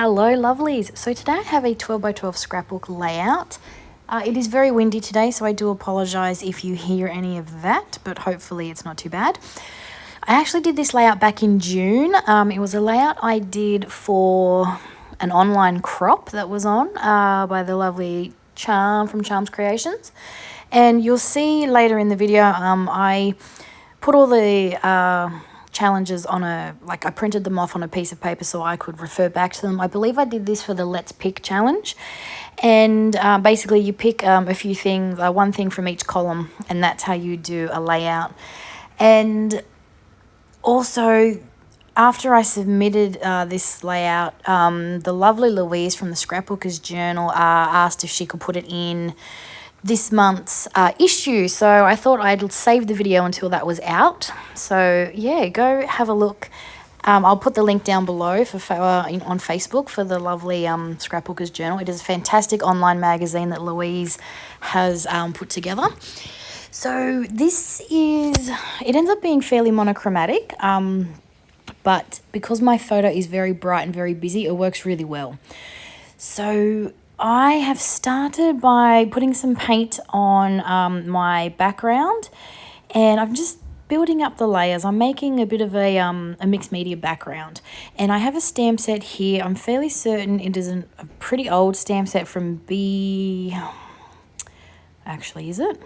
Hello lovelies. So today I have a 12 by 12 scrapbook layout. It is very windy today, so I do apologize if you hear any of that, but hopefully it's not too bad. I actually did this layout back in June. It was a layout I did for an online crop that was on by the lovely Charm from Charms Creations. And you'll see later in the video, I put all the challenges on I printed them off on a piece of paper so I could refer back to them. I believe I did this for the Let's Pick challenge. And basically you pick a few things, one thing from each column, and that's how you do a layout. And also, after I submitted this layout, the lovely Louise from the Scrapbooker's Journal asked if she could put it in this month's issue. So I thought I'd save the video until that was out. So yeah, go have a look. I'll put the link down below on Facebook for the lovely Scrapbooker's Journal. It is a fantastic online magazine that Louise has put together. So it ends up being fairly monochromatic, but because my photo is very bright and very busy, it works really well. So I have started by putting some paint on my background, and I'm just building up the layers. I'm making a bit of a mixed media background, and I have a stamp set here. I'm fairly certain it is a pretty old stamp set from actually, is it?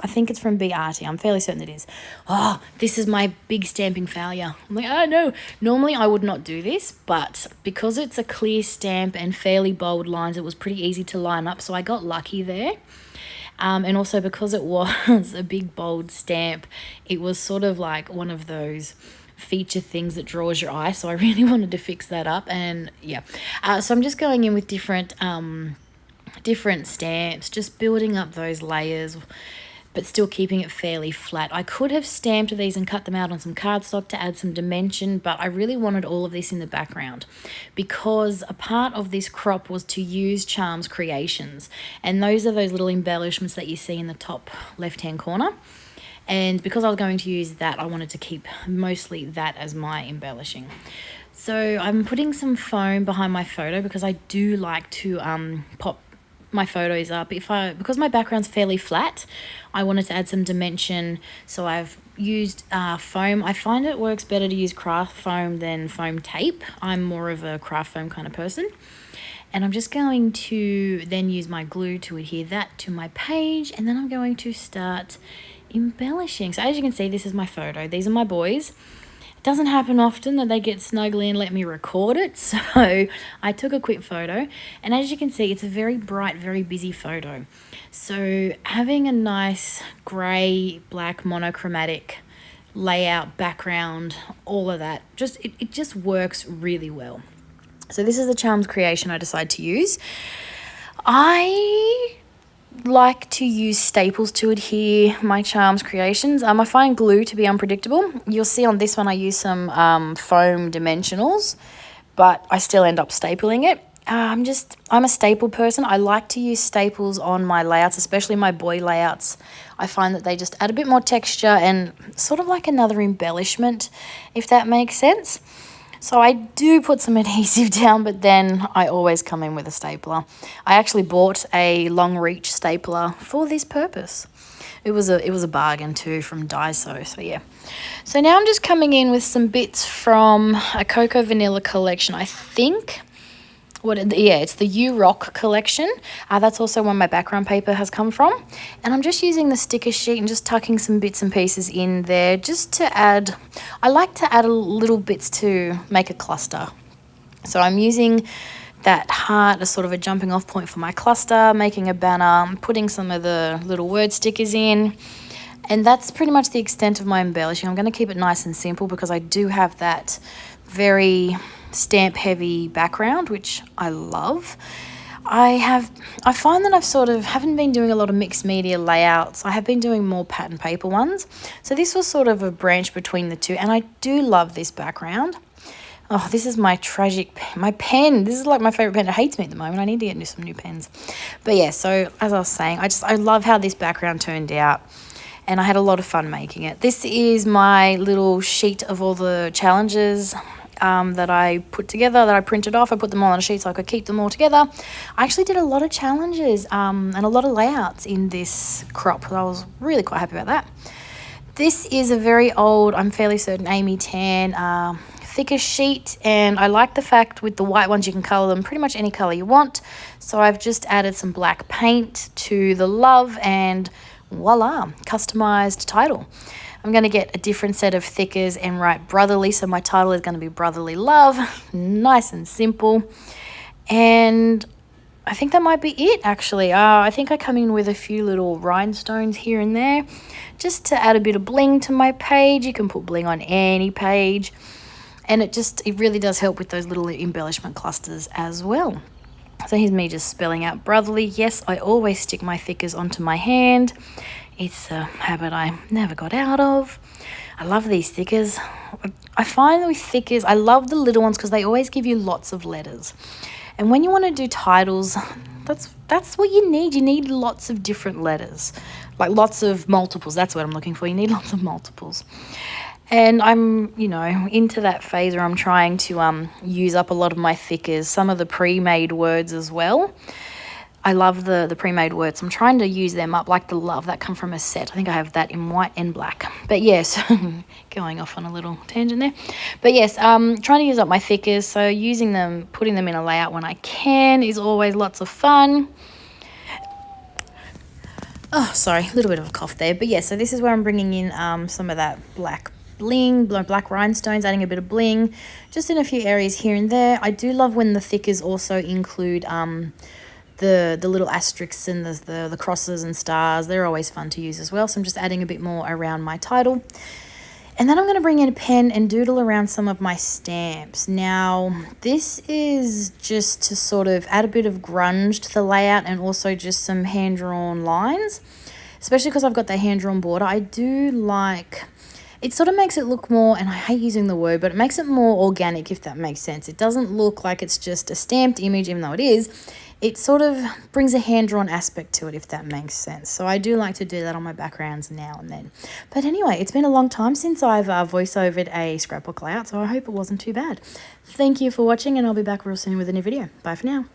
I think it's from BRT. I'm fairly certain it is. Oh, this is my big stamping failure. I'm like, oh no. Normally I would not do this, but because it's a clear stamp and fairly bold lines, it was pretty easy to line up. So I got lucky there. And also because it was a big bold stamp, it was sort of like one of those feature things that draws your eye. So I really wanted to fix that up. And yeah, so I'm just going in with different stamps, just building up those layers, but still keeping it fairly flat. I could have stamped these and cut them out on some cardstock to add some dimension, but I really wanted all of this in the background because a part of this crop was to use Charms Creations, and those are those little embellishments that you see in the top left-hand corner. And because I was going to use that, I wanted to keep mostly that as my embellishing. So I'm putting some foam behind my photo because I do like to pop my photos up. Because my background's fairly flat, I wanted to add some dimension, so I've used foam. I find it works better to use craft foam than foam tape. I'm more of a craft foam kind of person. And I'm just going to then use my glue to adhere that to my page, and then I'm going to start embellishing. So as you can see, this is my photo. These are my boys. It doesn't happen often that they get snuggly and let me record it, so I took a quick photo, and as you can see, it's a very bright, very busy photo. So having a nice grey, black, monochromatic layout, background, all of that, it just works really well. So this is the Charms creation I decided to use. I like to use staples to adhere my Charms creations. I find glue to be unpredictable. You'll see on this one I use some foam dimensionals, but I still end up stapling it. I'm a staple person. I like to use staples on my layouts, especially my boy layouts. I find that they just add a bit more texture and sort of like another embellishment, if that makes sense. So I do put some adhesive down, but then I always come in with a stapler. I actually bought a long reach stapler for this purpose. It was a bargain too from Daiso, so yeah. So now I'm just coming in with some bits from a Cocoa Vanilla collection, I think. It's the You Rock collection. That's also where my background paper has come from. And I'm just using the sticker sheet and just tucking some bits and pieces in there just to add, I like to add a little bits to make a cluster. So I'm using that heart as sort of a jumping off point for my cluster, making a banner, putting some of the little word stickers in. And that's pretty much the extent of my embellishing. I'm going to keep it nice and simple because I do have that very stamp heavy background, which I love. I find that I've sort of haven't been doing a lot of mixed media layouts. I have been doing more pattern paper ones. So this was sort of a branch between the two, and I do love this background. Oh, this is my pen. This is like my favorite pen. It hates me at the moment. I need to get into some new pens. But yeah, so as I was saying, I love how this background turned out, and I had a lot of fun making it. This is my little sheet of all the challenges. that I put together, that I printed off. I put them all on a sheet so I could keep them all together. I actually did a lot of challenges and a lot of layouts in this crop. I was really quite happy about that. This is a very old, I'm fairly certain, Amy Tan thicker sheet, and I like the fact with the white ones you can colour them pretty much any colour you want. So I've just added some black paint to the love, and voila, customised title. I'm going to get a different set of thickers and write brotherly, so my title is going to be Brotherly Love. Nice and simple. And I think that might be it, actually. I think I come in with a few little rhinestones here and there just to add a bit of bling to my page. You can put bling on any page, and it really does help with those little embellishment clusters as well. So here's me just spelling out brotherly. Yes, I always stick my thickers onto my hand. It's a habit I never got out of. I love these thickers. I find with thickers, I love the little ones because they always give you lots of letters. And when you want to do titles, that's what you need. You need lots of different letters, like lots of multiples. That's what I'm looking for. You need lots of multiples. And I'm, into that phase where I'm trying to use up a lot of my thickers, some of the pre-made words as well. I love the pre-made words. I'm trying to use them up, like the love that come from a set. I think I have that in white and black. But yes, going off on a little tangent there. But yes, trying to use up my thickers. So using them, putting them in a layout when I can is always lots of fun. Oh, sorry, a little bit of a cough there. But yeah, so this is where I'm bringing in some of that black bling, black rhinestones, adding a bit of bling, just in a few areas here and there. I do love when the thickers also include the little asterisks and the crosses and stars. They're always fun to use as well. So I'm just adding a bit more around my title. And then I'm going to bring in a pen and doodle around some of my stamps. Now, this is just to sort of add a bit of grunge to the layout and also just some hand-drawn lines, especially because I've got the hand-drawn border. I do like... It sort of makes it look more, and I hate using the word, but it makes it more organic, if that makes sense. It doesn't look like it's just a stamped image, even though it is. It sort of brings a hand-drawn aspect to it, if that makes sense. So I do like to do that on my backgrounds now and then. But anyway, it's been a long time since I've voice-overed a scrapbook layout, so I hope it wasn't too bad. Thank you for watching, and I'll be back real soon with a new video. Bye for now.